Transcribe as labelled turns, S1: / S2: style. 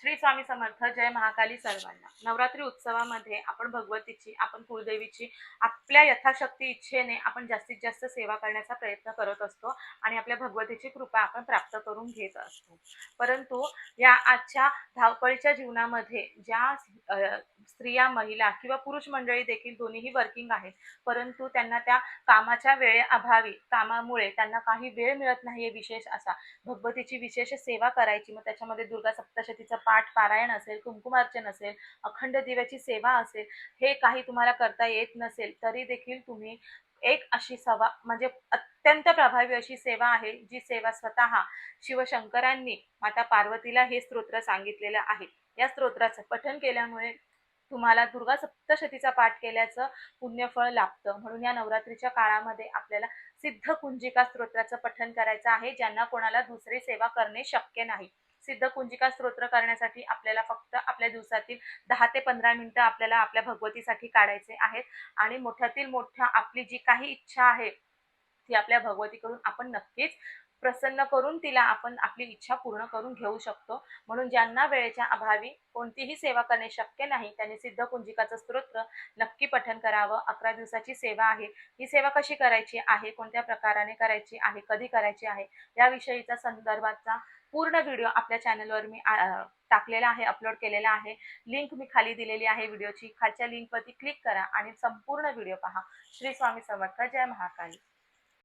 S1: श्री स्वामी समर्थ. जय महाकाली सर्वांना. नवरात्री उत्सवामध्ये आपण भगवतीची, आपण कुलदेवीची आपल्या यथाशक्ती इच्छेने आपण जास्तीत जास्त सेवा करण्याचा प्रयत्न करत असतो आणि आपल्या भगवतीची कृपा आपण प्राप्त करून घेत असतो. परंतु या आजच्या धावपळीच्या जीवनामध्ये ज्या स्त्रिया, महिला किंवा पुरुष मंडळी देखील दोन्हीही वर्किंग आहेत, परंतु त्यांना त्या कामाच्या वेळेअभावी, कामामुळे त्यांना काही वेळ मिळत नाहीये विशेष असा भगवतीची विशेष सेवा करायची. मग त्याच्यामध्ये दुर्गा सप्तशतीचं पाठ पारायण असेल, कुंकुमार्चन असेल, अखंड दिव्याची सेवा असेल, हे काही तुम्हाला करता येत नसेल तरी देखील तुम्ही एक अशी सवा म्हणजे अत्यंत प्रभावी अशी सेवा आहे, जी सेवा स्वतः शिवशंकरांनी माता पार्वतीला हे स्तोत्र सांगितलेलं आहे. या स्तोत्राचं पठण केल्यामुळे तुम्हाला दुर्गा सप्तशतीचा पाठ केल्याचं पुण्यफळ लाभतं. म्हणून या नवरात्रीच्या काळामध्ये आपल्याला सिद्ध कुंजिका स्तोत्राचं पठण करायचं आहे, ज्यांना कोणाला दुसरी सेवा करणे शक्य नाही. सिद्ध कुंजिका स्तोत्र करण्यासाठी आपल्याला फक्त आपल्या दिवसातील 10 ते 15 मिनिटं आपल्याला आपल्या भगवतीसाठी काढायचे आहेत आणि मोठ्यातील मोठ्या आपली जी काही इच्छा आहे ती आपल्या भगवतीकडून आपण नक्कीच प्रसन्न करून तिला आपण आपली इच्छा पूर्ण करून घेऊ शकतो. म्हणून ज्यांना वेळेच्या अभावी कोणतीही सेवा करणे शक्य नाही त्यांनी सिद्ध कुंजिकाचं स्तोत्र नक्की पठण करावं. 11 दिवसाची सेवा आहे. ही सेवा कशी करायची आहे, कोणत्या प्रकाराने करायची आहे, कधी करायची आहे, याविषयीचा संदर्भाचा पूर्ण व्हिडिओ आपल्या चॅनलवर मी टाकलेला आहे, अपलोड केलेला आहे. लिंक मी खाली दिलेली आहे व्हिडिओची. खालच्या लिंकवरती क्लिक करा आणि संपूर्ण व्हिडिओ पहा. श्री स्वामी समर्थ. जय महाकाली.